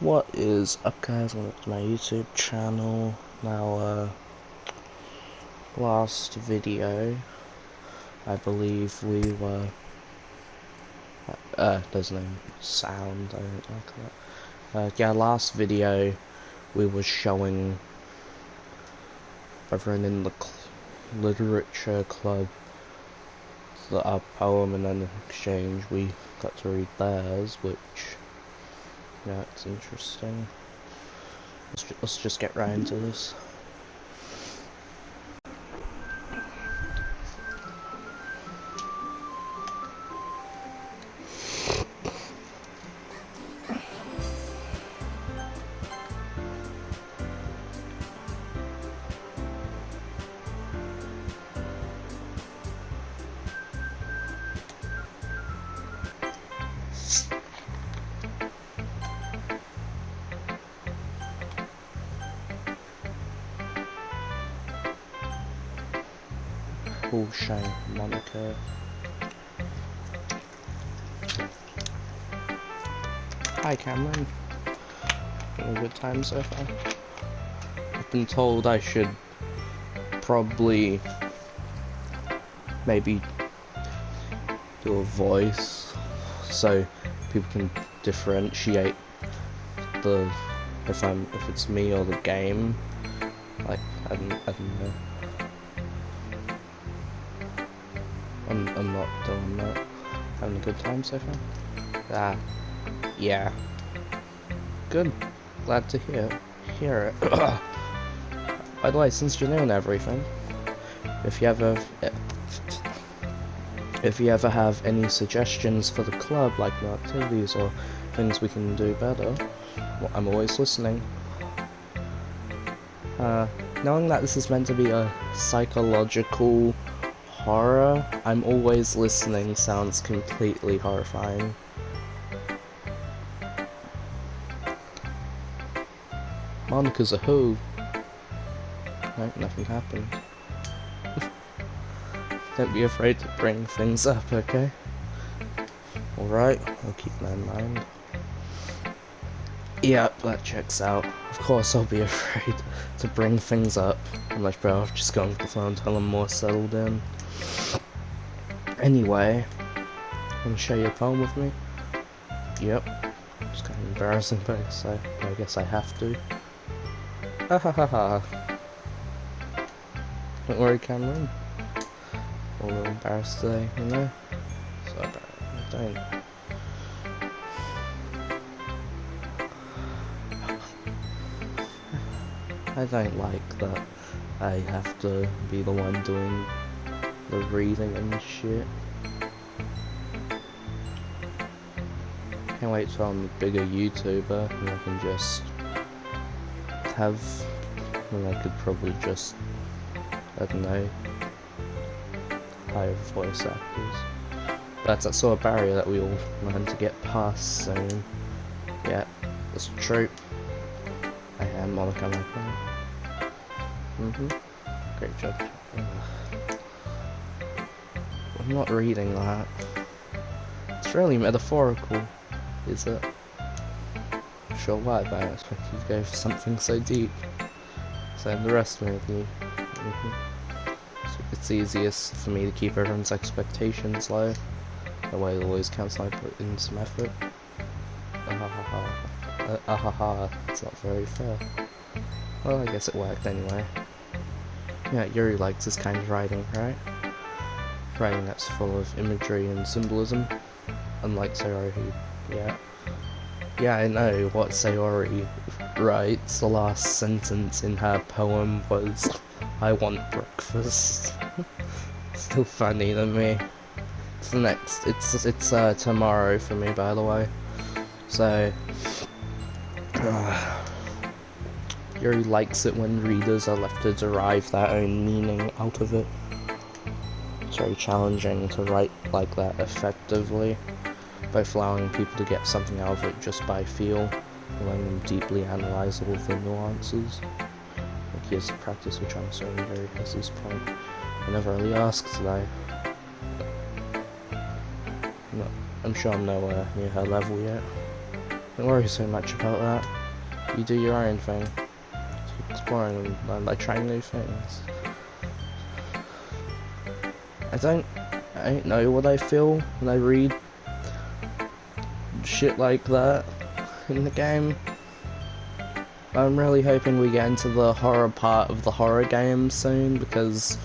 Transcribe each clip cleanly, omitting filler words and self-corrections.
What is up, guys? Welcome to my YouTube channel. Now, last video, I believe we were, there's no sound, I don't like that. Yeah, last video, we were showing everyone in the literature club our poem, and then in exchange, we got to read theirs, which, yeah, it's interesting. Let's just get right into this. Bullshine, Monica. Hi, Cameron. Having a good time so far. I've been told I should probably maybe do a voice so people can differentiate if it's me or the game. Like I don't know. I'm not doing that. Having a good time so far? Yeah. Good. Glad to hear it. By the way, since you're doing everything, if you ever have any suggestions for the club, like new activities or things we can do better, well, I'm always listening. Knowing that this is meant to be a psychological horror, I'm always listening sounds completely horrifying. Monica's a hoe. No, nothing happened. Don't be afraid to bring things up, okay? Alright, I'll keep that in mind. Yep, that checks out. Of course I'll be afraid to bring things up. I'm much better off just going to the phone until I'm more settled in. Anyway, want to share your poem with me? Yep. It's kind of embarrassing, but I guess I have to. Ha. Don't worry, Cameron. I'm a little embarrassed today, you know? So I don't like that I have to be the one doing the reading and shit. Can't wait till I'm a bigger YouTuber and I can just I could probably just, I don't know, hire voice actors. That's that sort of barrier that we all learn to get past, so yeah, that's true. I am Monica Michael. Great job. I'm not reading that. It's really metaphorical, is it? Sure, why, but I expect you to go for something so deep. So I underestimated you. So it's easiest for me to keep everyone's expectations low. The way it always counts I put in some effort. It's not very fair. Well, I guess it worked anyway. Yeah, Yuri likes this kind of writing, right? Writing that's full of imagery and symbolism. Unlike Sayori, yeah, I know what Sayori writes. The last sentence in her poem was, "I want breakfast." Still funny to me. It's the next. It's tomorrow for me, by the way. So, Yuri likes it when readers are left to derive their own meaning out of it. It's very challenging to write like that effectively, both allowing people to get something out of it just by feel, and letting them deeply analyze all of the nuances. Like here's a practice which I'm sorry Yuri has this point. I never really asked today. I'm sure I'm nowhere near her level yet. Don't worry so much about that. You do your own thing. Keep exploring and learn by trying new things. I don't know what I feel when I read shit like that in the game. I'm really hoping we get into the horror part of the horror game soon, because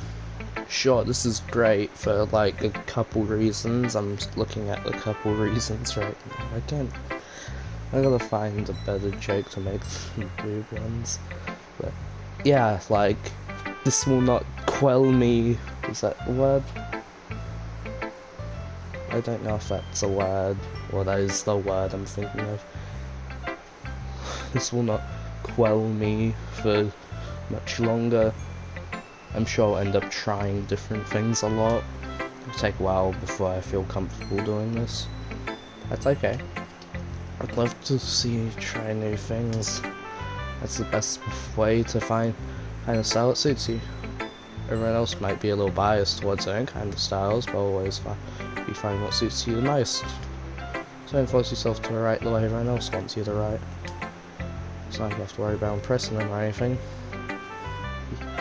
sure, this is great for like a couple reasons. I'm looking at a couple reasons right now. I gotta find a better joke to make than weird ones. But yeah, like, this will not quell me. Is that a word? I don't know if that's a word, or that is the word I'm thinking of. This will not quell me for much longer. I'm sure I'll end up trying different things a lot. It'll take a while before I feel comfortable doing this. That's okay. I'd love to see you try new things. That's the best way to find kind of style that suits you. Everyone else might be a little biased towards their own kind of styles, but always you find what suits you the most. So don't force yourself to write the way everyone else wants you to write. It's not like you have to worry about impressing them or anything.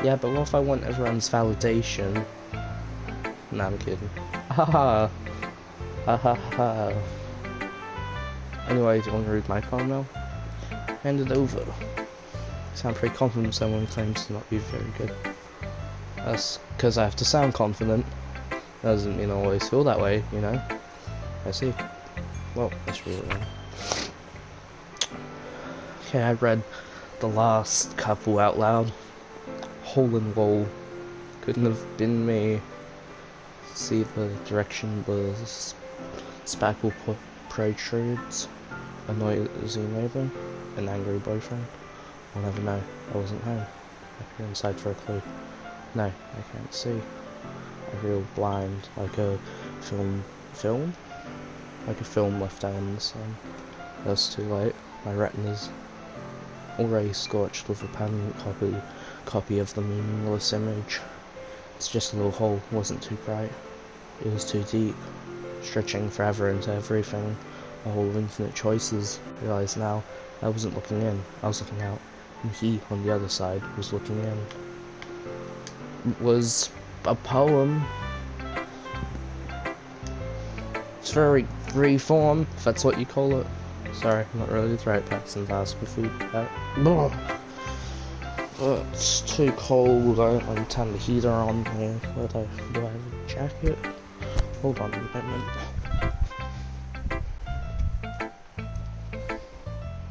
Yeah, but what if I want everyone's validation? Nah, I'm kidding. Haha. Ha ha ha. Anyway, do you want to read my poem now? Hand it over. You sound pretty confident, someone claims to not be very good. That's because I have to sound confident. Doesn't mean I always feel that way, you know? I see. Well, that's really wrong. Okay, I read the last couple out loud. Hole in wall. Couldn't have been me. See the direction the spackle protrudes. Annoyed as a neighbour. An angry boyfriend. I'll never know. I wasn't home. I peer inside for a clue. No, I can't see. I feel blind, like a film? Like a film left out in the sun. That's too late. My retina's already scorched with a permanent copy of the meaningless image. It's just a little hole, it wasn't too bright. It was too deep, stretching forever into everything. A whole of infinite choices. Realise now, I wasn't looking in, I was looking out. And he, on the other side, was looking in. It was a poem. It's very free form, if that's what you call it. Sorry, I'm not really the right person to ask for feedback. It's too cold. I don't turn the heater on here. Do I have a jacket? Hold on a moment.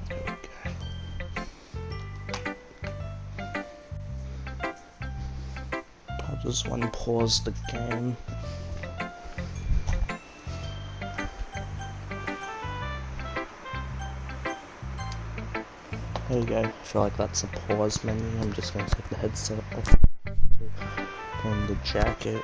There we go. I just want to pause the game. There you go. I feel like that's a pause menu. I'm just going to take the headset off and the jacket.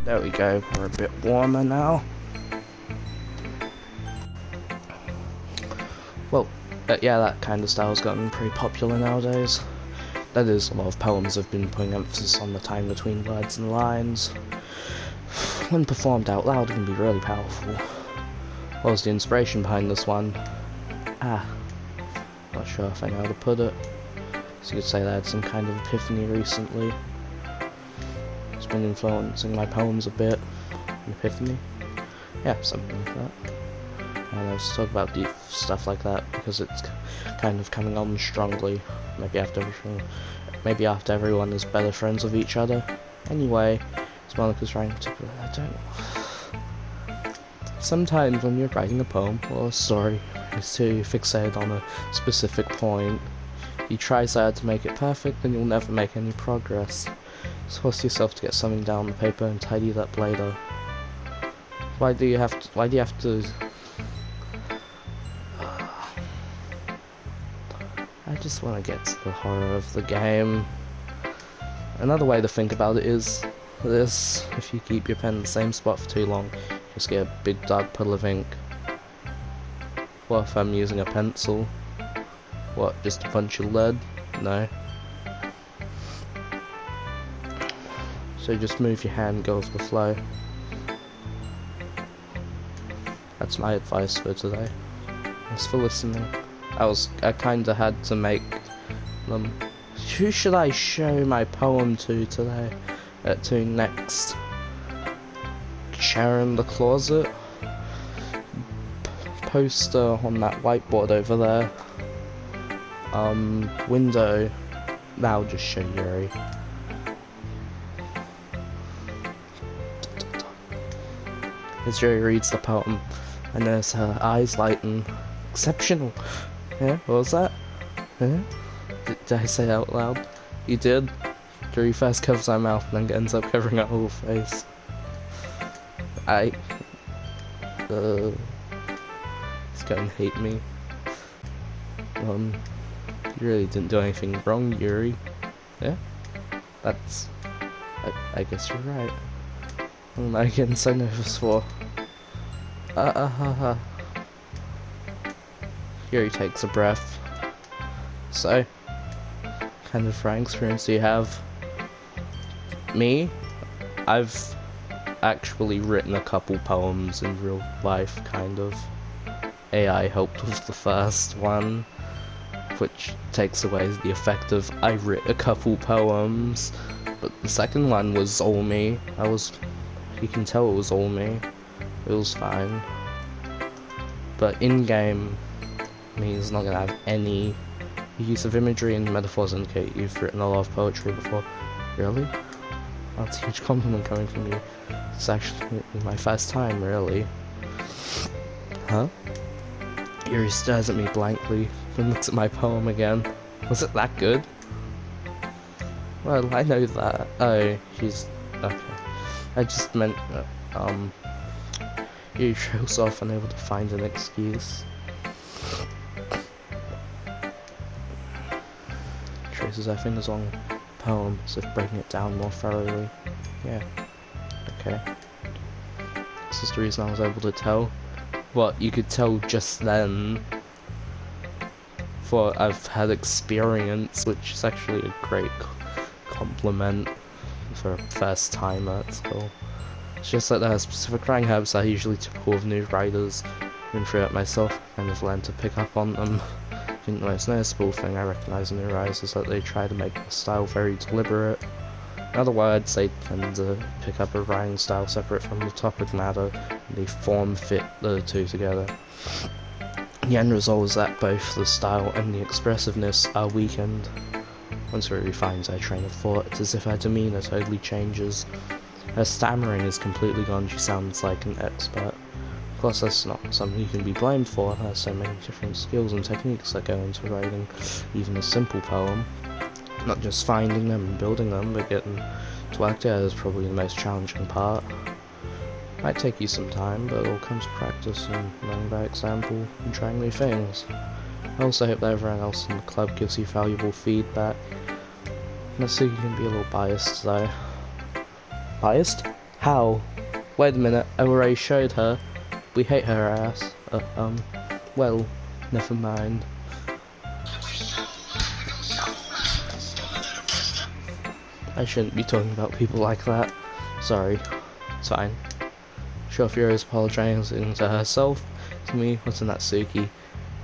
There we go, we're a bit warmer now. Well, yeah, that kind of style's gotten pretty popular nowadays. That is, a lot of poems have been putting emphasis on the time between words and lines. When performed out loud, it can be really powerful. What was the inspiration behind this one? Not sure if I know how to put it. So you could say that I had some kind of epiphany recently. It's been influencing my poems a bit. An epiphany? Yeah, something like that. And I was talking about deep stuff like that because it's kind of coming on strongly. Maybe after everyone is better friends with each other. Anyway, it's Monica's trying to. I don't know. Sometimes when you're writing a poem or a story, it's too fixated on a specific point. You try so hard to make it perfect, and you'll never make any progress. So force yourself to get something down on the paper and tidy it up later. Why do you have to? I just want to get to the horror of the game. Another way to think about it is this: if you keep your pen in the same spot for too long, you just get a big dark puddle of ink. What if I'm using a pencil? What, just a bunch of lead? No. So just move your hand, go with the flow. That's my advice for today. Thanks for listening. I kinda had to make them. Who should I show my poem to today? To next? Sharon the Closet? Poster on that whiteboard over there. Window. Now just show Yuri. As Yuri reads the poem, I notice her eyes lighten. Exceptional. Yeah, what was that? Huh? Did I say out loud? You did? Yuri first covers her mouth and then ends up covering her whole face. He's going to hate me. You really didn't do anything wrong, Yuri. Yeah? That's... I guess you're right. What am I getting so nervous for? Yuri takes a breath. So, what kind of writing experience do you have? Me? I've actually written a couple poems in real life, kind of. AI helped with the first one, which takes away the effect of I writ a couple poems, but the second one was all me. You can tell it was all me. It was fine. But in-game means not gonna have any use of imagery and metaphors indicate you've written a lot of poetry before. Really? That's a huge compliment coming from you. It's actually my first time, really. Huh? Yuri stares at me blankly, then looks at my poem again. Was it that good? Well, I know that. Oh, she's... okay. I just meant, Yuri trails off, unable to find an excuse. Traces her fingers on the poem, as if breaking it down more thoroughly. Yeah. Okay. This is the reason I was able to tell. What, you could tell just then. For I've had experience, which is actually a great compliment for a first timer at school. It's just that there are specific writing habits that are usually typical of new writers. Even through it myself, I kind of learned to pick up on them. I think the most noticeable thing I recognise in new writers is that they try to make the style very deliberate. In other words, they tend to pick up a writing style separate from the topic matter, and they form fit the two together. The end result is that both the style and the expressiveness are weakened. Once Riri refines her train of thought, it's as if her demeanour totally changes. Her stammering is completely gone, she sounds like an expert. Of course, that's not something you can be blamed for. There are so many different skills and techniques that go into writing even a simple poem. Not just finding them and building them, but getting to work together is probably the most challenging part. Might take you some time, but it all comes with practice and learning by example and trying new things. I also hope that everyone else in the club gives you valuable feedback. Let's see, you can be a little biased though. Biased? How? Wait a minute, I already showed her. We hate her ass. Well, never mind. I shouldn't be talking about people like that. Sorry. It's fine. Shofiro is apologizing to herself. To me, what's in that Suki?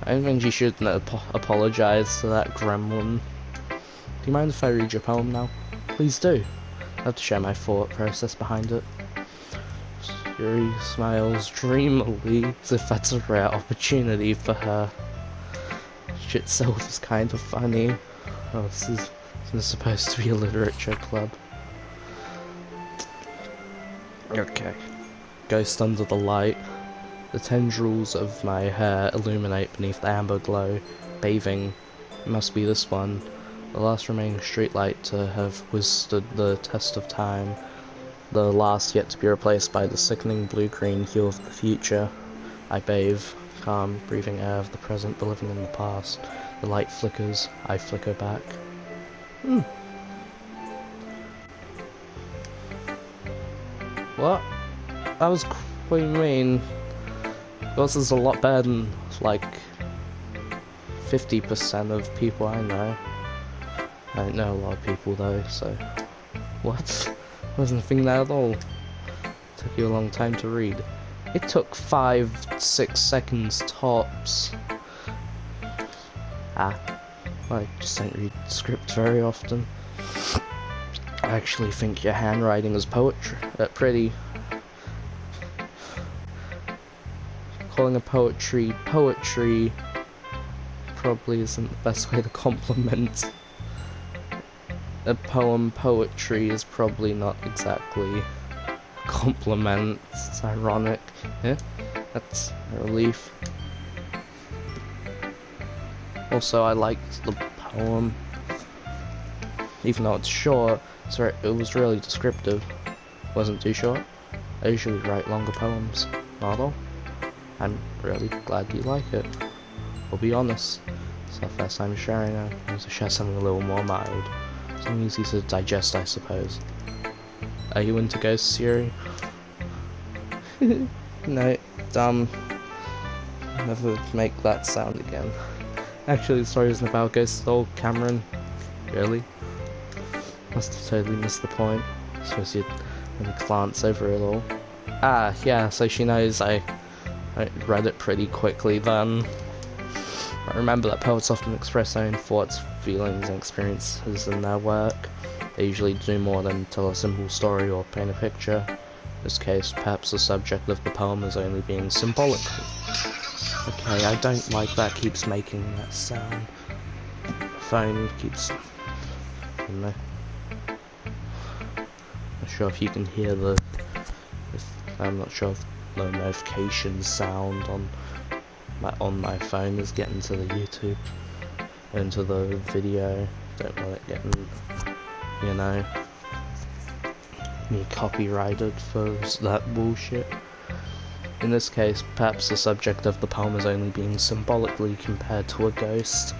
I don't think she should apologize to that gremlin. Do you mind if I read your poem now? Please do. I have to share my thought process behind it. Yuri smiles dreamily, as if that's a rare opportunity for her. Shit itself is kind of funny. Oh, this is supposed to be a literature club. Okay. Ghost under the light. The tendrils of my hair illuminate beneath the amber glow. Bathing. It must be this one. The last remaining streetlight to have withstood the test of time. The last yet to be replaced by the sickening blue-green hue of the future. I bathe, calm, breathing air of the present, but living in the past. The light flickers, I flicker back. What? That was what do you mean? Yours is a lot better than like 50% of people I know. I don't know a lot of people though, so what? Wasn't thinking that at all. Took you a long time to read. It took 5-6 seconds tops. I just don't read script very often. I actually think your handwriting is pretty. Calling a poetry probably isn't the best way to compliment. A poem poetry is probably not exactly a compliment. It's ironic. Yeah, that's a relief. Also, I liked the poem, even though it's short. It was really descriptive. Wasn't too short. I usually write longer poems. Not all. I'm really glad you like it. I'll be honest. It's our first time sharing it. I want to share something a little more mild. Something easy to digest, I suppose. Are you into ghosts, Siri? No, dumb. Never make that sound again. Actually, the story isn't about ghosts at all, Cameron. Really? Must have totally missed the point. I suppose you'd really glance over it all. Ah, yeah, so she knows I read it pretty quickly then. I remember that poets often express their own thoughts, feelings, and experiences in their work. They usually do more than tell a simple story or paint a picture. In this case, perhaps the subject of the poem is only being symbolic. Okay, I don't like that keeps making that sound. The phone keeps... I'm not sure if you can hear I'm not sure if the notification sound on my phone is getting to the YouTube, into the video. Don't let it get, you know, me copyrighted for that bullshit. In this case, perhaps the subject of the poem is only being symbolically compared to a ghost,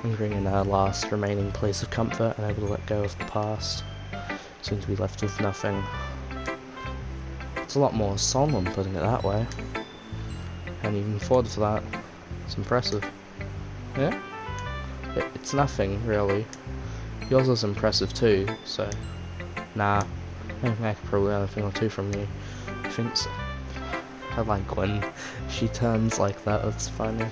lingering in our last remaining place of comfort and able to let go of the past, soon to be left with nothing. It's a lot more solemn putting it that way. And even thought of that. It's impressive. Yeah? It's nothing, really. Yours is impressive too, so... Nah. I think I could probably learn a thing or two from you. I think so. I like when she turns like that, it's funny.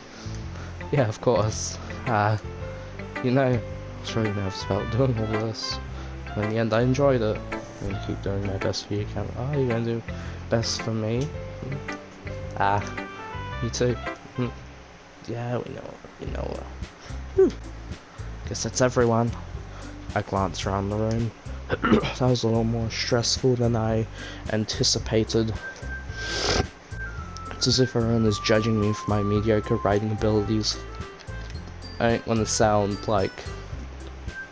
Yeah, of course. You know, I was really nervous about doing all this. But in the end, I enjoyed it. I'm gonna keep doing my best for you, Cam. Oh, you're gonna do best for me? You too. Yeah, we know. Guess that's everyone. I glanced around the room. That was a little more stressful than I anticipated. It's as if everyone is judging me for my mediocre writing abilities. I don't want to sound like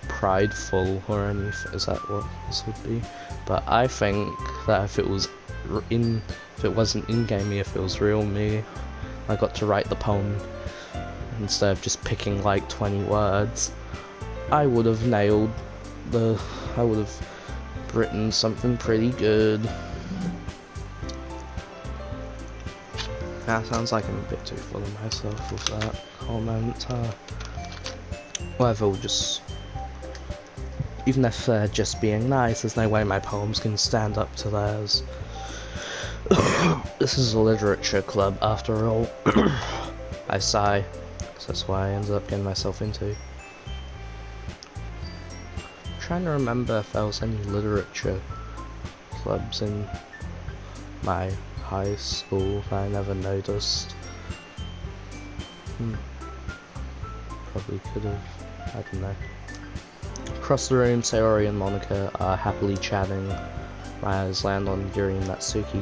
prideful or anything. Is that what this would be? But I think that if it wasn't in-game me, if it was real me, I got to write the poem instead of just picking like 20 words, I would have I would have written something pretty good. That sounds like I'm a bit too full of myself with that comment. Whatever, we'll just... Even if they're just being nice, there's no way my poems can stand up to theirs. This is a literature club, after all. I sigh, because that's what I ended up getting myself into. I'm trying to remember if there was any literature clubs in my high school that I never noticed. Probably could have. I don't know. Across the room, Sayori and Monica are happily chatting. My eyes land on Yuri and Natsuki.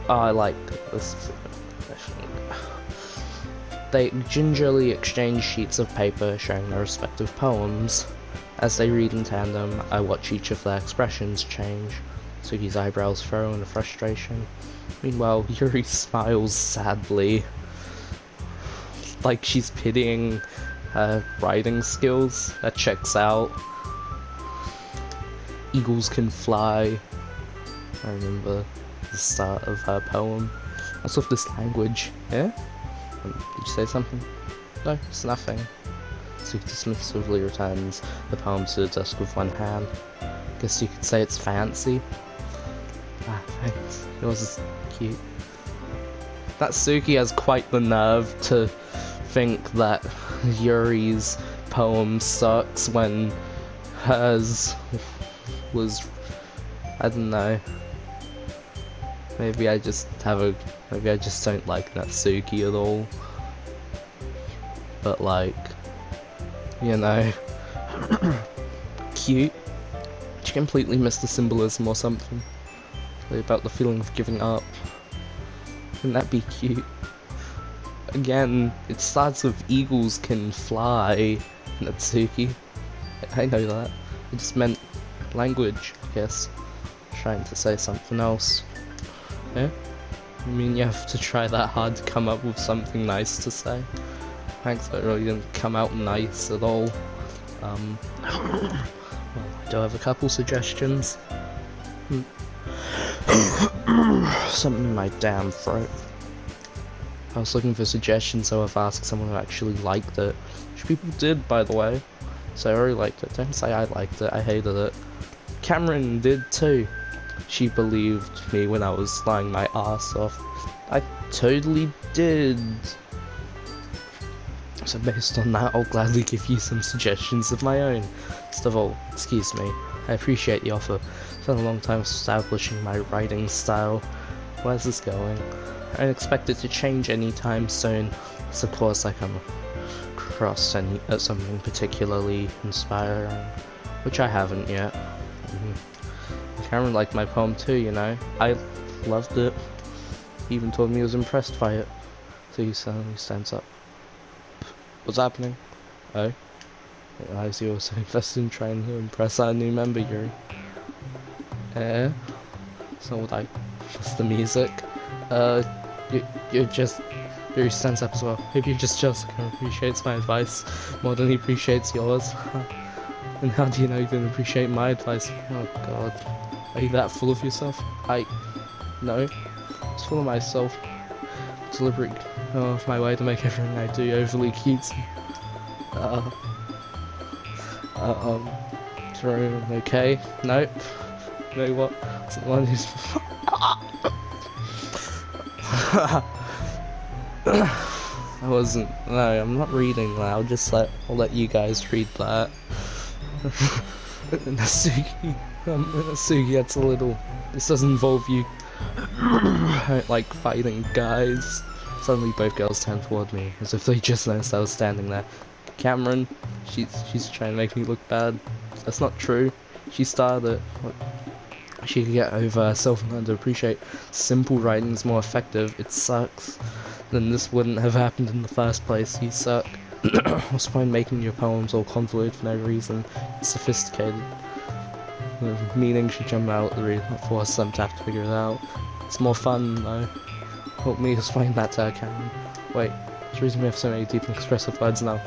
Oh, I like this. They gingerly exchange sheets of paper showing their respective poems. As they read in tandem, I watch each of their expressions change. Suki's eyebrows furrow in frustration. Meanwhile, Yuri smiles sadly, like she's pitying her writing skills. That checks out. Eagles can fly. I remember the start of her poem. What's with this language? Yeah? Did you say something? No, it's nothing. Suki dismissively returns the poem to the desk with one hand. Guess you could say it's fancy. Ah, thanks. Yours is cute. That Suki has quite the nerve to think that Yuri's poem sucks when hers was... I don't know. Maybe I just don't like Natsuki at all. But like, you know, cute. She completely missed the symbolism or something. About the feeling of giving up. Wouldn't that be cute? Again, it starts with eagles can fly, Natsuki. I know that. It just meant language, I guess. Trying to say something else. Yeah? I mean, you have to try that hard to come up with something nice to say. Thanks, that really didn't come out nice at all. Well, I do have a couple suggestions. Something in my damn throat. I was looking for suggestions, so I've asked someone who actually liked it. Which people did, by the way. So I already liked it. Don't say I liked it, I hated it. Cameron did too. She believed me when I was lying my ass off. I totally did. So based on that, I'll gladly give you some suggestions of my own. First of all, excuse me, I appreciate the offer. It's been a long time establishing my writing style. Where's this going? I don't expect it to change anytime soon. So of course I come across something particularly inspiring, which I haven't yet. Cameron liked my poem too, you know. I loved it. He even told me he was impressed by it. So he suddenly stands up. What's happening? Oh? I see you're so invested in trying to impress our new member, Yuri. So what what's the music? You're just... Yuri stands up as well. Maybe you're just jealous. He appreciates my advice more than he appreciates yours. And how do you know you didn't appreciate my advice? Oh god. Are you that full of yourself? No. I'm full of myself. Deliberate of my way to make everything I do overly cutesy. Jerome, okay? Nope. You know what? It's the one who's... I wasn't... No, I'm not reading that. I'll let you guys read that. Natsuki, that's a little... This doesn't involve you. I don't like fighting guys. Suddenly both girls turned toward me, as if they just noticed I was standing there. Cameron, she's trying to make me look bad. That's not true. She started it. She could get over herself and learn to appreciate simple writing is more effective. It sucks. Then this wouldn't have happened in the first place. You suck. What's the point making your poems all convoluted for no reason? It's sophisticated. The meaning should jump out the reason, not force them to have to figure it out. It's more fun though. Help me explain that to her, Cameron. Wait, there's a reason we have so many deep and expressive words in our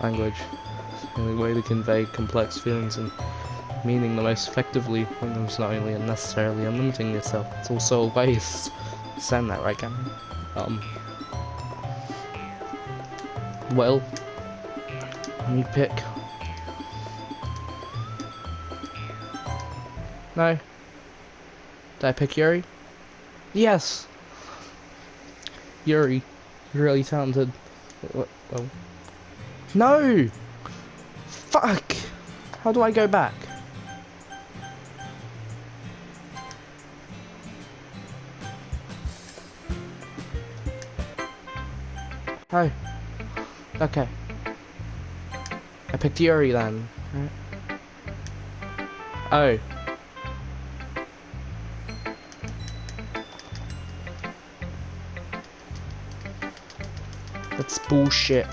language. The only way to convey complex feelings and meaning the most effectively when there's not only unnecessarily unlimiting yourself, it's also a waste. Understand that, right, Cameron? Well, let me pick. No. Did I pick Yuri? Yes! Yuri, you're really talented. Oh. No! Fuck! How do I go back? Oh. Okay. I picked Yuri then. Right. Oh. That's bullshit.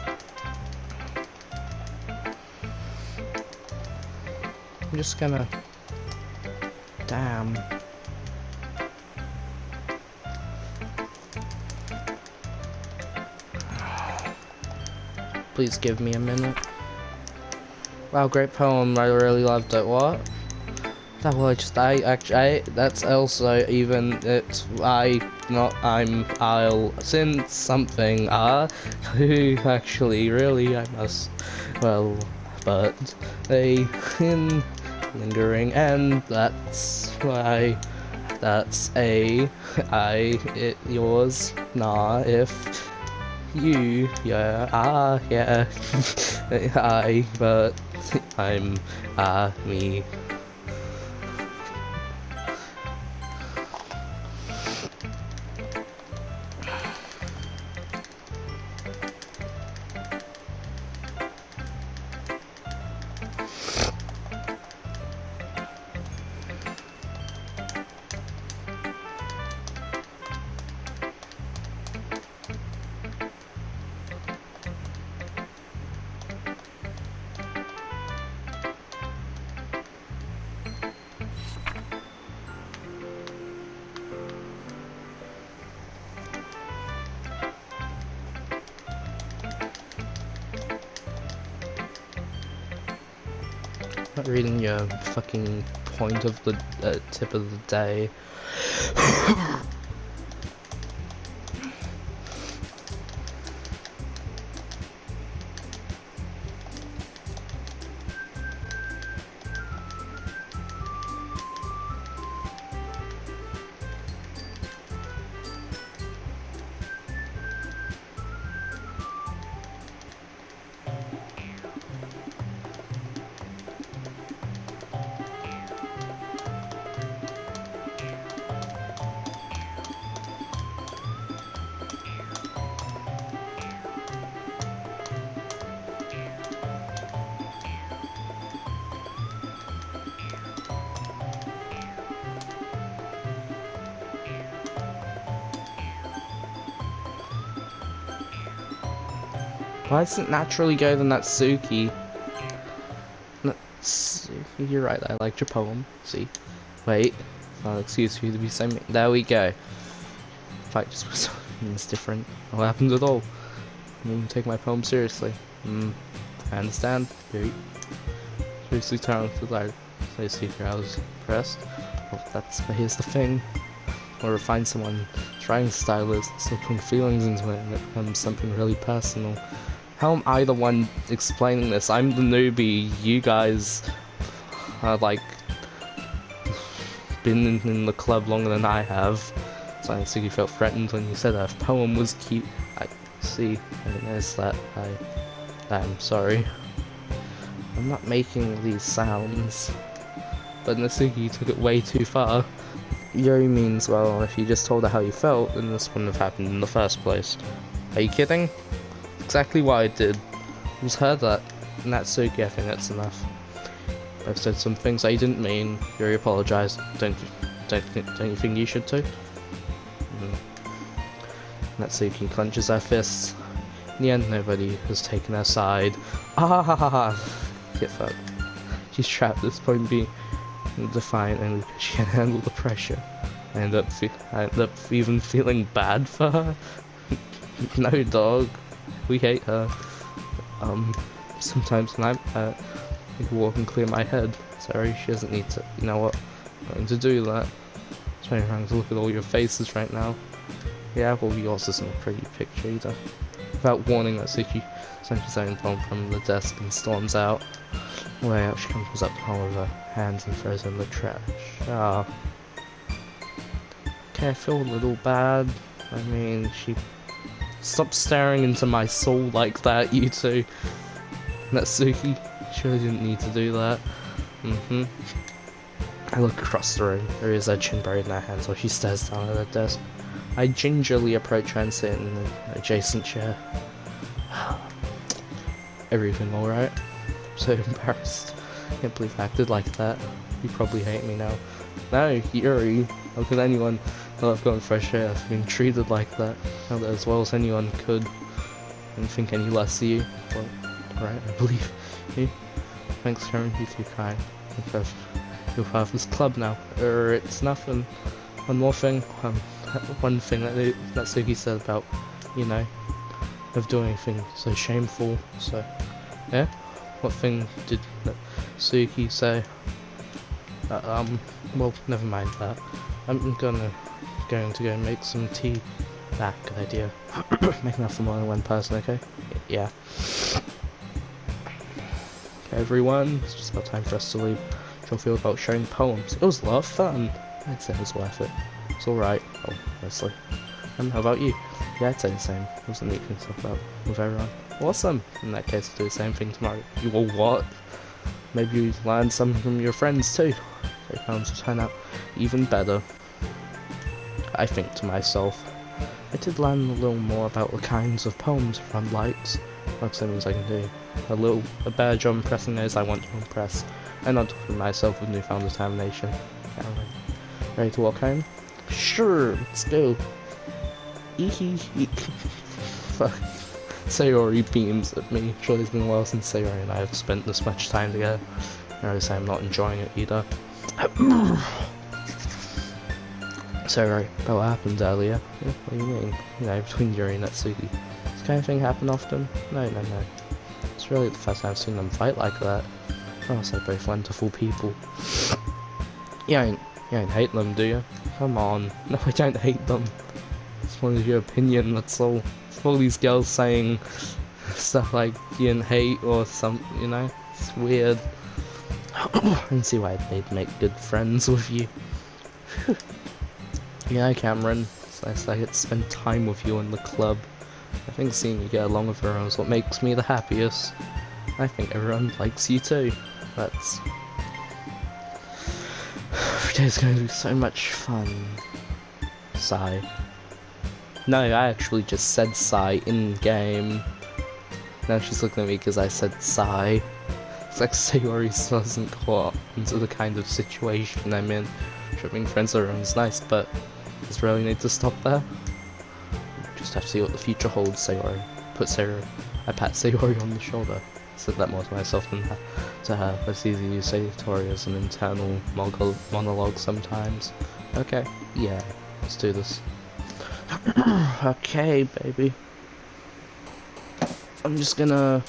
I'm just gonna... Damn. Please give me a minute. Wow, great poem. I really loved it. What? That was just that's also even I'll since something who actually really I must well but they in lingering and that's why that's a it yours nah if you yeah yeah I but I'm me. Not reading your fucking point of the tip of the day. Why doesn't it naturally go to Natsuki? Natsuki, you're right, I liked your poem. See? Wait. I'll excuse you to be saying. There we go. Fight just was means different. What happened at all? I didn't take my poem seriously. I understand. You're seriously talented. I see I was impressed. Well, but here's the thing. Or to find someone trying stylist, still putting feelings into it, and it becomes something really personal. How am I the one explaining this? I'm the newbie. You guys are like been in the club longer than I have. So I think you felt threatened when you said that poem was cute. I see. I didn't notice that. I'm sorry. I'm not making these sounds. But Natsuki took it way too far. Yuri means, well, if you just told her how you felt, then this wouldn't have happened in the first place. Are you kidding? Exactly what I did. I just heard that. Natsuki, I think that's enough. I've said some things I didn't mean. Yuri apologized. Don't you think you should too? Natsuki clenches her fists. In the end, nobody has taken her side. Ah ha ha ha! Get fucked. She's trapped at this point, being defiant only because she can't handle the pressure. I end up even feeling bad for her. No, dog. We hate her. Sometimes when I'm hurt, I can walk and clear my head. Sorry, she doesn't need to. You know what? I'm going to do that. Turning around to look at all your faces right now. Yeah, well, yours isn't a pretty picture either. Without warning, Natsuki snatches his own phone from the desk and storms out. Way out, she comes up to hold with her hands and throws it in the trash. Ah. Okay, I feel a little bad. I mean, stop staring into my soul like that, you two. Natsuki, she really didn't need to do that. I look across the room. There is her chin buried in her hands while she stares down at her desk. I gingerly approach her and sit in the adjacent chair. Everything alright? I'm so embarrassed. Can't believe I acted like that. You probably hate me now. No, Yuri. How could anyone know I've gotten fresh air after being treated like that? Not as well as anyone could. I didn't think any less of you. Well, alright, I believe you. Thanks, Karen. You're too kind. You're part of this club now. It's nothing. One more thing. One thing that Natsuki said about, you know, of doing anything so shameful. So, yeah. What thing did Natsuki say? Well, never mind that. I'm going to go make some tea. Ah, good idea. Make enough for more than one person, okay? Yeah. Okay, everyone, it's just about time for us to leave. How do you feel about sharing poems? It was a lot of fun. I'd say it was worth it. It's alright. Oh, mostly. How about you? Yeah, I'd say the same. It was a neat thing to talk about with everyone. Awesome! In that case, I'll do the same thing tomorrow. You will what? Maybe you learn something from your friends too. Their poems will turn out even better. I think to myself, I did learn a little more about the kinds of poems everyone likes. That's the things I can do. A better job impressing those I want to impress, and not talking myself with newfound determination. Ready to walk home? Sure, let's go. Fuck. Sayori beams at me. Surely it's been a while since Sayori and I have spent this much time together. I say I'm not enjoying it either. Sayori, about what happened earlier? Yeah, what do you mean? You know, between Yuri and Natsuki. This kind of thing happen often? No. It's really the first time I've seen them fight like that. Oh, they're both wonderful people. You don't hate them, do you? Come on. No, I don't hate them. It's one of your opinion, that's all. It's all these girls saying stuff like you didn't hate or some, you know? It's weird. I can see why they'd make good friends with you. Yeah, Cameron. It's nice I get to spend time with you in the club. I think seeing you get along with everyone is what makes me the happiest. I think everyone likes you too. That's... Today's going to be so much fun. Sigh. No, I actually just said sigh in-game. Now she's looking at me because I said sigh. It's like Sayori wasn't caught into the kind of situation I'm in. Sure, being friends with everyone's nice, but does really need to stop there? Just have to see what the future holds, Sayori. I pat Sayori on the shoulder. I said that more to myself than to her. It's easy to use Sayori as an internal monologue sometimes. Okay, yeah, let's do this. Okay, baby. I'm just gonna...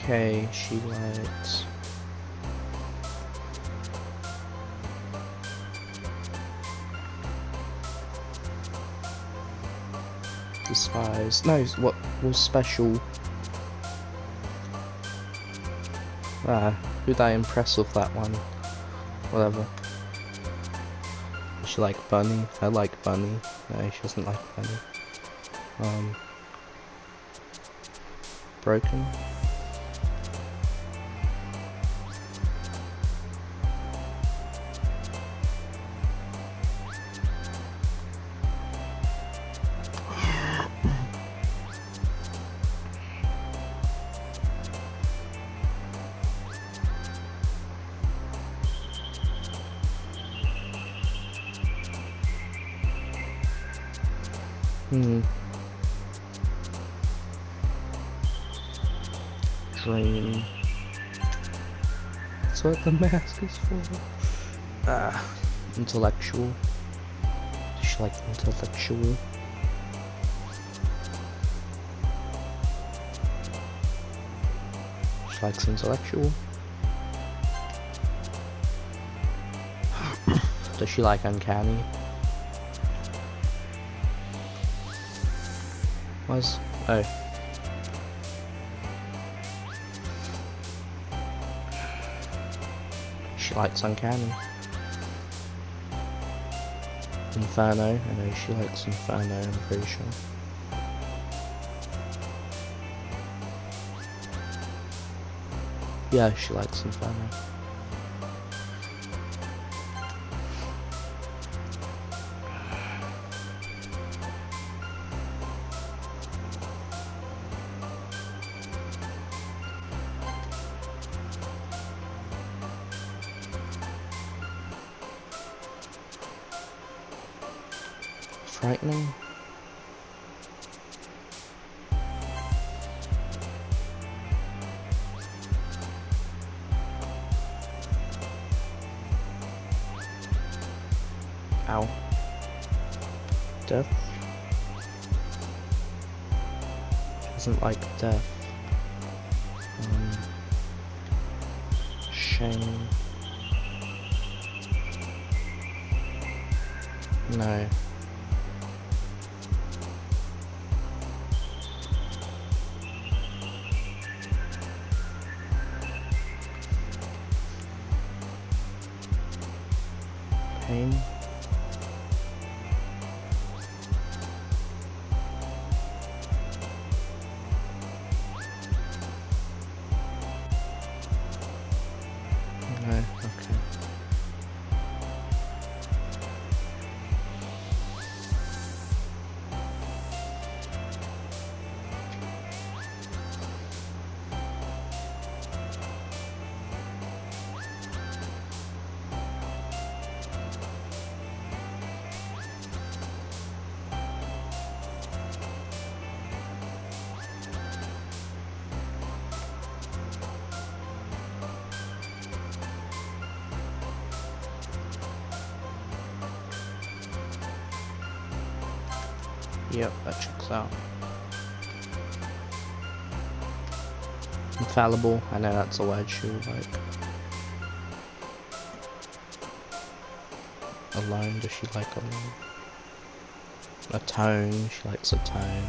Okay, she likes... Despise. No, what was special? Who'd I impress with that one? Whatever. Does she like Bunny? I like Bunny. No, she doesn't like Bunny. Broken? Dream. That's what the mask is for. Intellectual. Does she like intellectual? She likes intellectual. Does she like uncanny? Oh. She likes uncanny. Inferno. I know she likes Inferno, I'm pretty sure. Yeah, she likes Inferno. frightening? Ow. Death? Doesn't like death. Shame. No. Pain. No, okay. Yep, that checks out. Infallible, I know that's a word she would like. Alone, does she like alone? A tone, she likes a tone.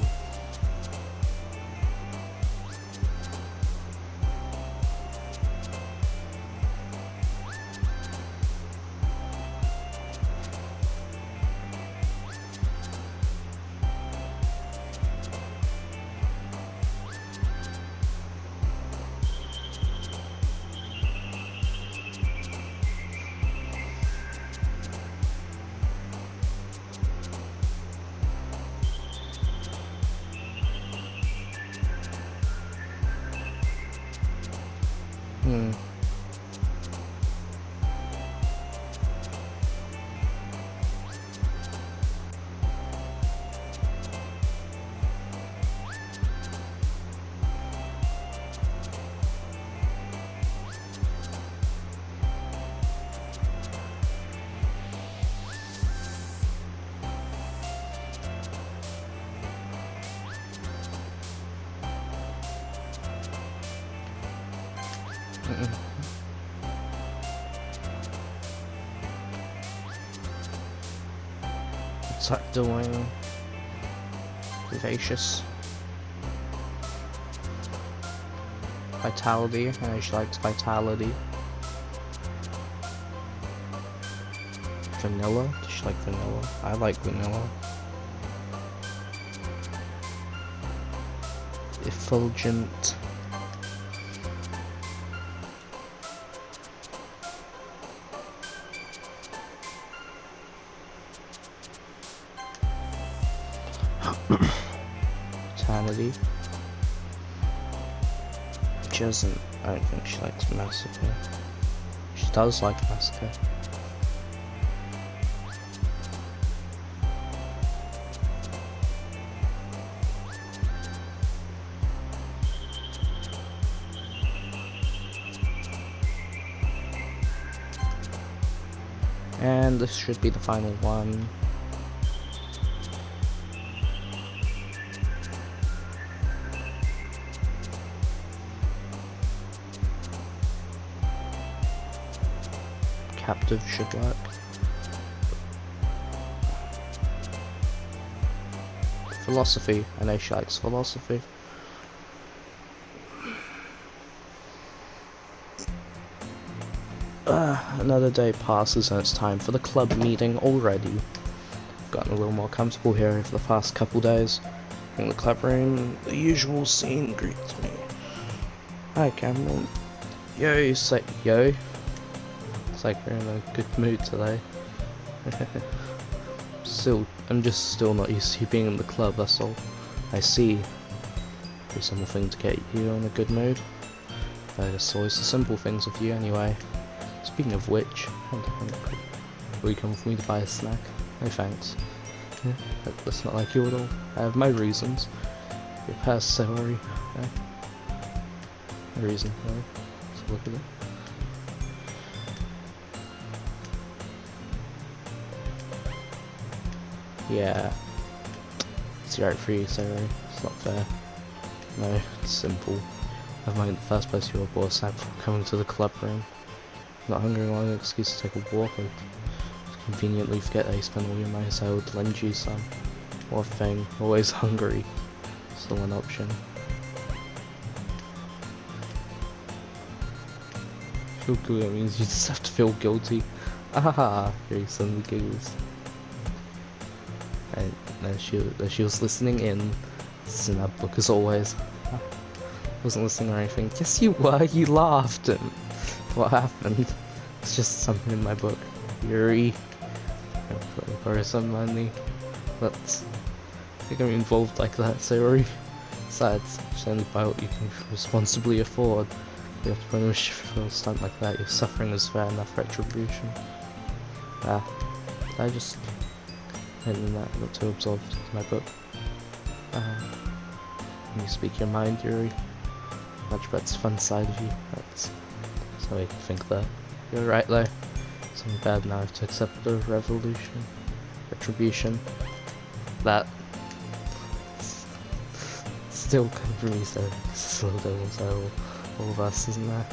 What's that doing? Vivacious. Vitality, I know she likes vitality. Vanilla, does she like vanilla? I like vanilla. Effulgent. Eternity. She doesn't, I don't think she likes Massacre. She does like Massacre. And this should be the final one. Captive should work. Philosophy, I know she likes philosophy. Another day passes and it's time for the club meeting already. Gotten a little more comfortable here over the past couple days. In the club room, the usual scene greets me. Hi Cameron. Yo, say yo. It's like we're in a good mood today. I'm just still not used to you being in the club, that's all. I see. There's something to get you in a good mood. But it's always the simple things with you anyway. Speaking of which, I'm hungry. Will you come with me to buy a snack? No thanks. Yeah, that's not like you at all. I have my reasons. Your past salary. Yeah. No reason for it. Let's look at it. Yeah. It's right for you, salary. It's not fair. No, it's simple. Never mind, in the first place you were boss out for coming to the club room. Not hungry, long excuse to take a walk, or conveniently forget that you spend all your money, so I would lend you some. What thing, always hungry. Still an option. Feel good, means you just have to feel guilty. Ahaha, very suddenly giggles. And then she was listening in. It's in that book as always. Wasn't listening or anything. Yes you were, you laughed. And what happened? It's just something in my book. Yuri. I'll borrow some money. But you're gonna be involved like that, Sayori. Besides, just only buy what you can responsibly afford. You have to punish for a stunt like that. Your suffering is fair enough retribution. I just hidden that, I got too absorbed in my book. When you speak your mind, Yuri. Much better fun side of you. That's how you can think that. You're right though. Something bad now I have to accept the retribution. That still come from me, so it's a little devil, all of us, isn't there?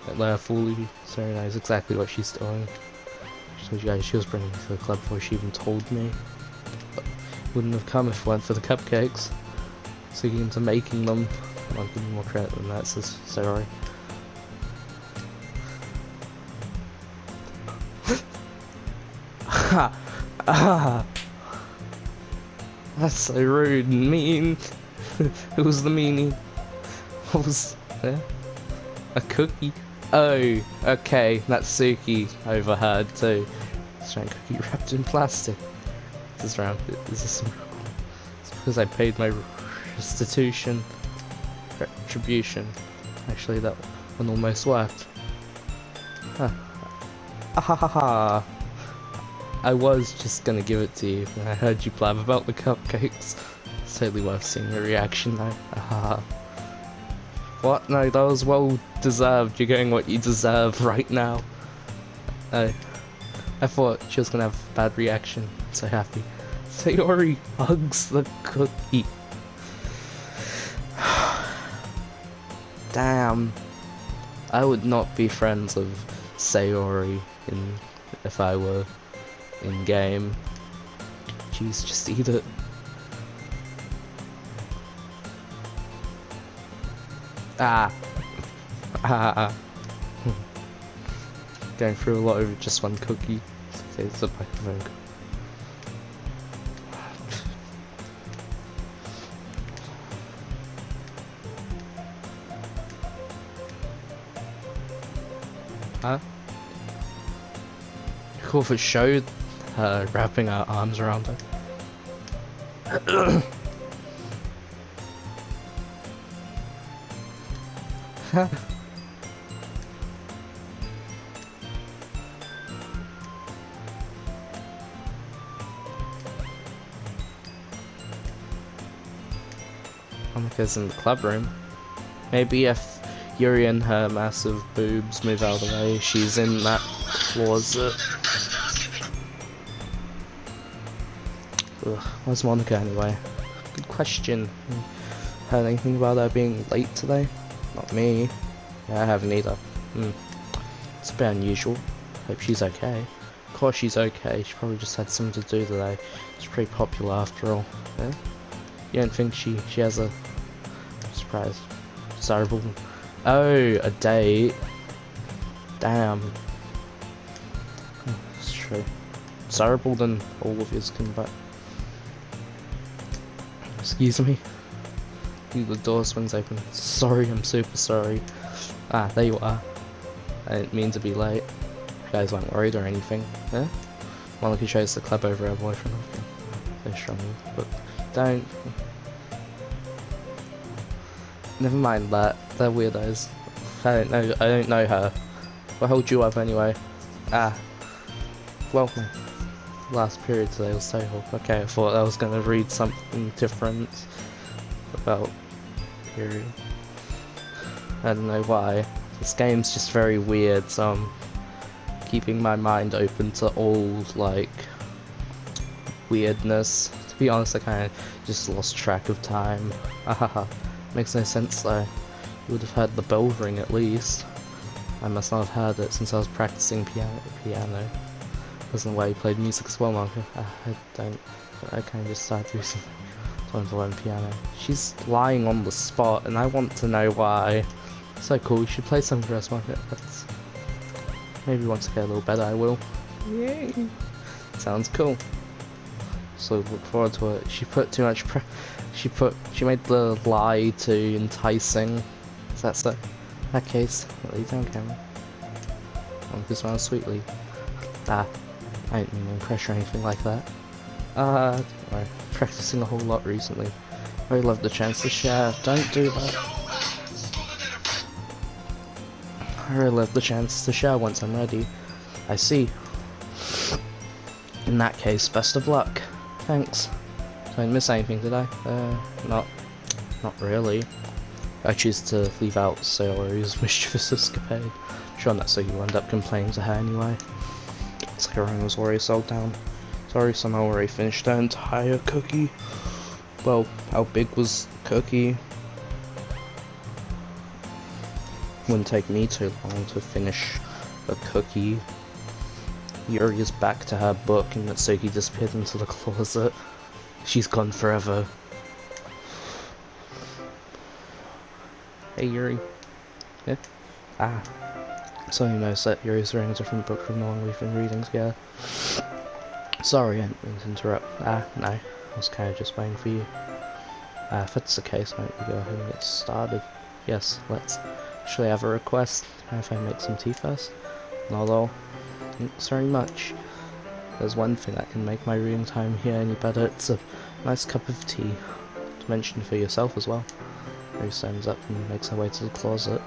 Don't let her fool you. Sarah knows exactly what she's doing. She told you guys she was bringing me to the club before she even told me. But wouldn't have come if it weren't for the cupcakes. So you get into making them. I'll give you more credit than that, says Sarah. That's so rude and mean. Who was the meanie? What was there? A cookie? Oh, okay, that's Suki overheard too. Strange cookie wrapped in plastic. This is round. Is this some? It's because I paid my restitution. Retribution. Actually, that one almost worked. Ahahaha. I was just gonna give it to you when I heard you blab about the cupcakes. It's totally worth seeing your reaction though. Ahaha. What? No, that was well deserved. You're getting what you deserve right now. I thought she was gonna have a bad reaction. I'm so happy. Sayori hugs the cookie. Damn. I would not be friends with Sayori if I were in game. Jeez, just eat it. Going through a lot over just one cookie. It's a microphone. Huh? Cool if it showed her wrapping her arms around her. Amika's in the club room. Maybe if Yuri and her massive boobs move out of the way, she's in that closet. Ugh, where's Monica anyway? Good question. Heard anything about her being late today? Not me. Yeah, I haven't either. It's a bit unusual. Hope she's okay. Of course she's okay. She probably just had something to do today. She's pretty popular after all. Yeah? You don't think she has a surprise? Desirable. Oh, a date. Damn. It's true. Desirable than all of yours can but. Excuse me. The door swings open. Sorry, I'm super sorry. There you are. I didn't mean to be late. You guys weren't worried or anything. Yeah? Monica shows the club over her boyfriend. So strongly. But don't. Never mind that. They're weirdos. I don't know her. What hold you up anyway? Well, last period sales table. Okay, I thought I was gonna read something different about Yuri. I don't know why. This game's just very weird, so I'm keeping my mind open to all, like, weirdness. To be honest, I kind of just lost track of time. Ahaha. Makes no sense though. You would have heard the bell ring at least. I must not have heard it since I was practicing piano. Wasn't the way you played music as well, Marco. I kind of just started recently trying to learn piano. She's lying on the spot and I want to know why. So cool, you should play some for us, Marco. That's... Maybe once I get a little better I will. Yay! Sounds cool. So look forward to it. She put too much she made the lie too enticing. Is that so? In that case, lay down, camera. This smiles sweetly. I didn't mean to pressure or anything like that. I'm practicing a whole lot recently. I really love the chance to share. Don't do that. I really love the chance to share once I'm ready. I see. In that case, best of luck. Thanks. Didn't miss anything, did I? Not really. I choose to leave out Sayori's mischievous escapade. Sure, that's so you end up complaining to her anyway. It's like everyone was already sold down. Sorry, somehow already finished their entire cookie. Well, how big was the cookie? Wouldn't take me too long to finish a cookie. Yuri is back to her book and Natsuki disappeared into the closet. She's gone forever. Hey Yuri. Yeah? So you notice that Yuri's reading a different book from the one we've been reading together. Sorry, I didn't mean to interrupt. No. I was kind of just waiting for you. If that's the case, might we go ahead and get started? Yes, let's. Actually, I have a request. If I make some tea first? Not at all. Thanks very much. There's one thing that can make my reading time here any better. It's a nice cup of tea. To mention for yourself as well. Yuri stands up and makes her way to the closet.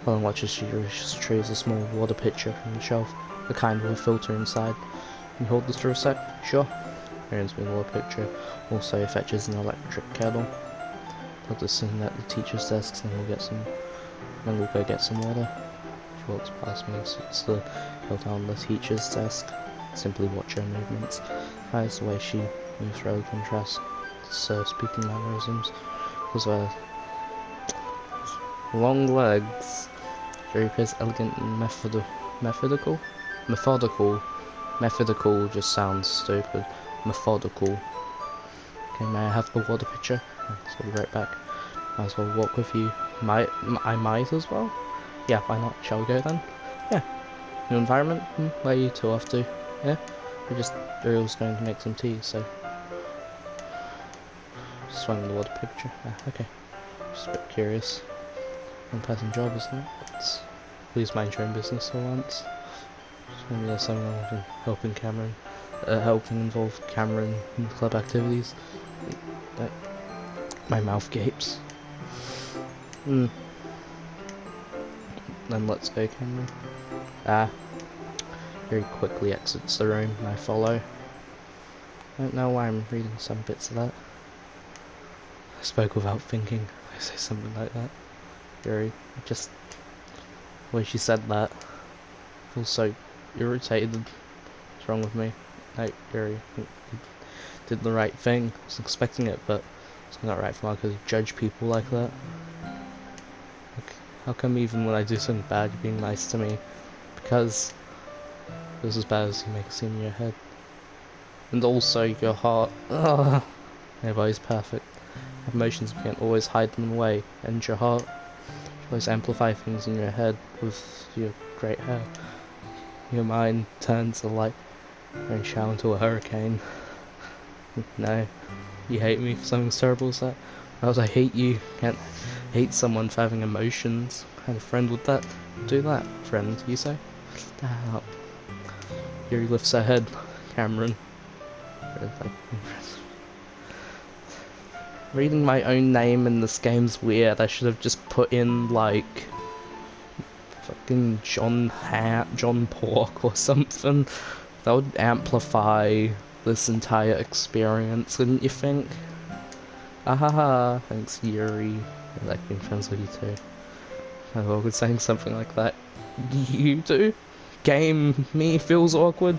While watches, she retrieves a small water pitcher from the shelf, the kind with a filter inside. Can you hold this for a sec? Sure. Aaron's me the water pitcher. Also fetches an electric kettle. Put this in at the teacher's desk, and we'll go get some water. She walks past me, sits the kettle on the teacher's desk. Simply watch her movements. Eyes the way she moves really contrasts to speaking mannerisms. Because her long legs. Very appears elegant and methodical. Methodical just sounds stupid. Methodical. Okay, may I have the water pitcher? I'll be right back. Might as well walk with you. I might as well? Yeah, why not? Shall we go then? Yeah. New environment? Where are you two off to? Yeah? We're all going to make some tea, so... Just swung the water pitcher. Okay. Just a bit curious. Unpleasant job, isn't it? Please mind your own business for once. Maybe there's something wrong with helping involve Cameron in club activities. My mouth gapes. Then let's go, Cameron. Very quickly exits the room and I follow. I don't know why I'm reading some bits of that. I spoke without thinking. I say something like that. Yuri, just the way she said that, I feel so irritated. What's wrong with me? No, Yuri, you did the right thing. I was expecting it, but it's not right for me to judge people like that. Like, how come even when I do something bad, you're being nice to me? Because it was as bad as you make it seem in your head. And also your heart. Ugh. Everybody's perfect. Emotions, you can't always hide them away. And your heart. You always amplify things in your head with your great hair. Your mind turns the light and shower into a hurricane. No, you hate me for something as terrible as that. Else I hate you. Can't hate someone for having emotions. What kind of friend would that do that? Friend, you say? Stop. Yuri lifts her head. Cameron. Reading my own name in this game's weird. I should have just put in like fucking John Pork or something. That would amplify this entire experience, wouldn't you think? Ahaha, thanks Yuri. I like being friends with you too. I was saying something like that. You do? Game me feels awkward?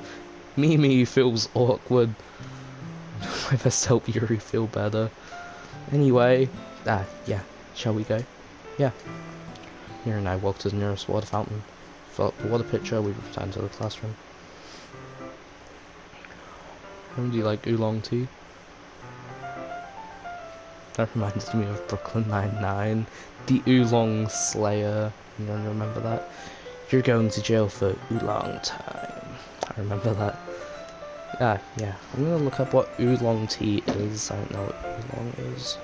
Me feels awkward. I best help Yuri feel better. Anyway, yeah, shall we go? Yeah. Yuri and I walked to the nearest water fountain, filled up the water pitcher, we returned to the classroom. Do you like oolong tea? That reminds me of Brooklyn Nine-Nine, the oolong slayer. You don't remember that? You're going to jail for oolong time. I remember that. Yeah. I'm gonna look up what oolong tea is. I don't know what oolong is.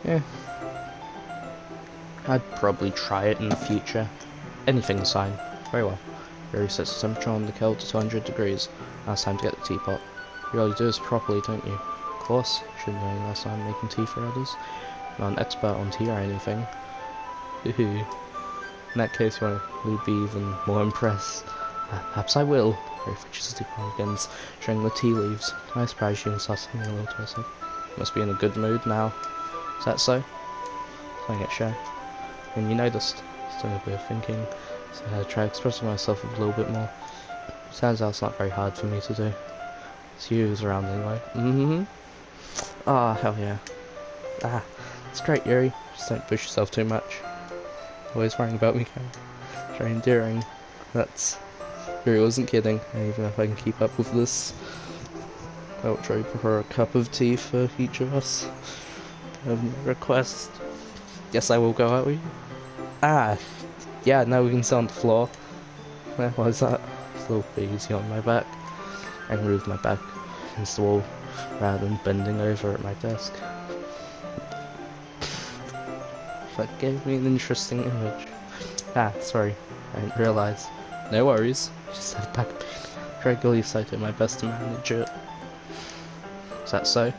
Yeah. I'd probably try it in the future. Anything's fine. Very well. Yuri sets the temperature on the kettle to 200 degrees. Now it's time to get the teapot. You always do this properly, don't you? Of course. Should know last time making tea for others. Not an expert on tea or anything. In that case, you want to be even more impressed. Perhaps I will. Yuri fetches the teapot and begins showing the tea leaves. Can I surprise you and start something a little to herself? Must be in a good mood now. Is that so? Playing it show. And you noticed. Still a bit of thinking. So I try expressing myself a little bit more. Turns out it's not very hard for me to do. It's you who's around anyway. Hell yeah. It's great, Yuri. Just don't push yourself too much. Always worrying about me, very endearing. Yuri wasn't kidding. And even if I can keep up with this, I'll try to prepare a cup of tea for each of us. Request. Yes, I will go out with you. Yeah, now we can sit on the floor. Why is that? It's a little bit easy on my back. I can move my back against the wall rather than bending over at my desk. That gave me an interesting image. Sorry, I didn't realise. No worries, just have back pain. Regularly, so I do my best to manage it. Is that so?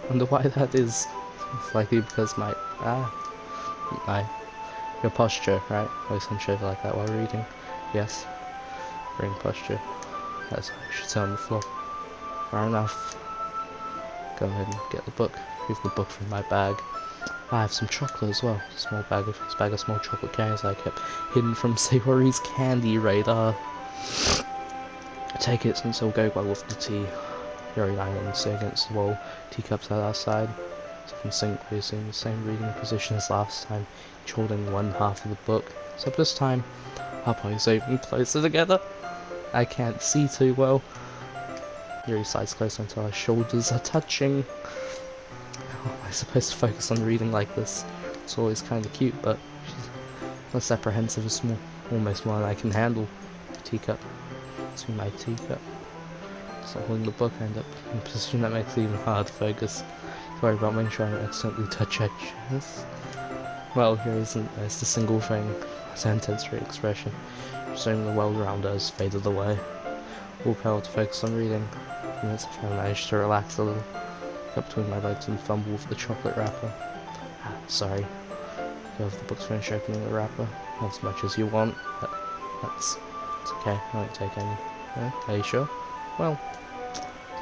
Wonder why that is. It's likely because your posture, right? Always hunch over like that while reading. Yes. Brain posture. That's why you should sit on the floor. Fair enough. Go ahead and get the book. Remove the book from my bag. I have some chocolate as well. A bag of small chocolate candies I kept hidden from Sayori's candy radar. Take it since it'll go well with the tea. Yuri and I sit against the wall. Teacups at our side. So in sync, we're in the same reading position as last time, each holding one half of the book. Except this time, our bodies are even closer together. I can't see too well. Yuri slides closer until our shoulders are touching. How am I supposed to focus on reading like this? It's always kind of cute, but she's less apprehensive and small, almost more than I can handle. Teacup. It's my teacup. So holding the book, I end up in a position that makes it even harder to focus. Worry about making sure I don't accidentally touch her chest. Well, here isn't just a single thing. It's an intense expression. Showing the world around us faded away. All power to focus on reading. And it's I managed to relax a little. Up between my legs and fumble with the chocolate wrapper. Sorry. Go over the book's finish opening the wrapper. Not as much as you want. It's okay. I won't take any. Yeah, are you sure? Well,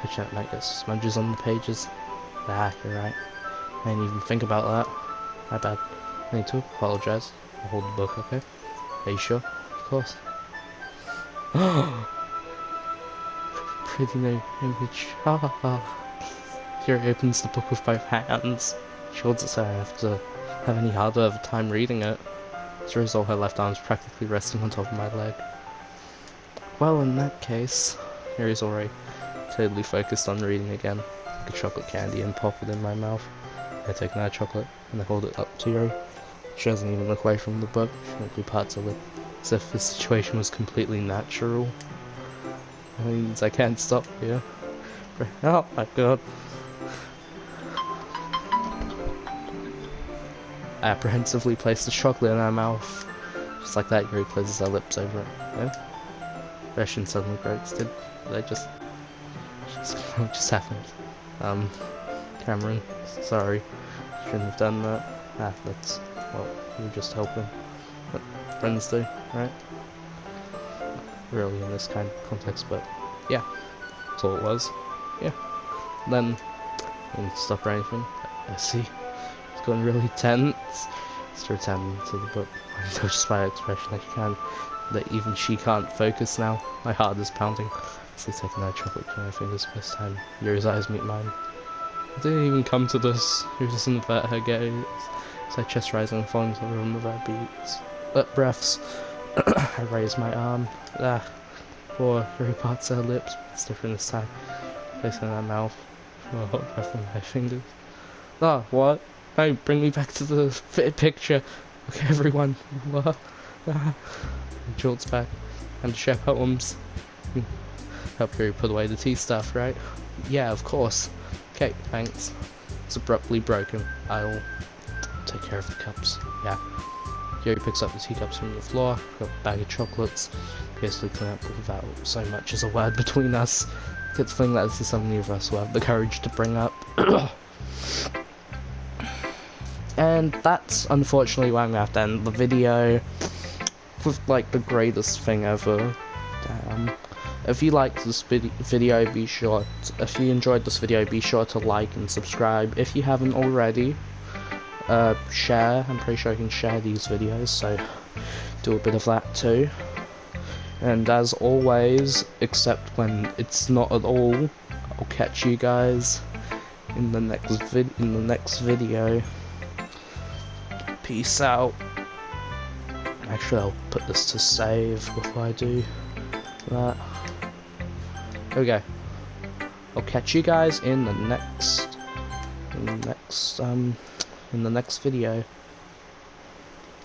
touching it might get smudges on the pages. You're right. I didn't even think about that. My bad. I need to apologise. I'll hold the book, okay? Are you sure? Of course. Pretty new image. Here he opens the book with both hands. She holds it so I have to have any harder of a time reading it. As a result, her left arm is practically resting on top of my leg. Well, in that case, Yuri's already totally focused on reading again. A chocolate candy and pop it in my mouth. I take another chocolate and I hold it up to Yuri. She doesn't even look away from the book. She won't do parts of it. As if the situation was completely natural. That means I can't stop here. Oh my god. apprehensively place the chocolate in her mouth. Just like that, Yuri closes her lips over it. Yeah? Russian suddenly breaks. Did they just what just happened? Cameron, sorry. Shouldn't have done that. That's, well, we were just helping. What friends do, right? Not really in this kind of context, but yeah. That's all it was. Yeah. Then, I didn't stop or anything. I see. It's gotten really tense. Still attending to the book. I'm touched by her expression that even she can't focus now. My heart is pounding. She's taking her chocolate between her fingers for this time. Yuri's eyes meet mine. I didn't even come to this. Yuri doesn't avert her gaze. As her chest rises and falls into the rhythm of her beats. Breaths. I raise my arm. Poor Yuri parts her lips. It's different this time. Placing in her mouth. A hot breath on my fingers. What? No, bring me back to the picture. Okay, everyone. What? Jolts back. And share poems. Help Yuri put away the tea stuff, right? Yeah, of course. Okay, thanks. It's abruptly broken. I'll take care of the cups. Yeah. Yuri picks up the teacups from the floor, got a bag of chocolates, hastily clean up without so much as a word between us. Gets the feeling that this is something neither of us will have the courage to bring up. And that's unfortunately why I'm gonna have to end the video with like the greatest thing ever. If you liked this video, if you enjoyed this video, be sure to like and subscribe. If you haven't already, share. I'm pretty sure I can share these videos, so do a bit of that too. And as always, except when it's not at all, I'll catch you guys in the next video. Peace out. Actually, I'll put this to save before I do that. Okay. I'll catch you guys in the next video.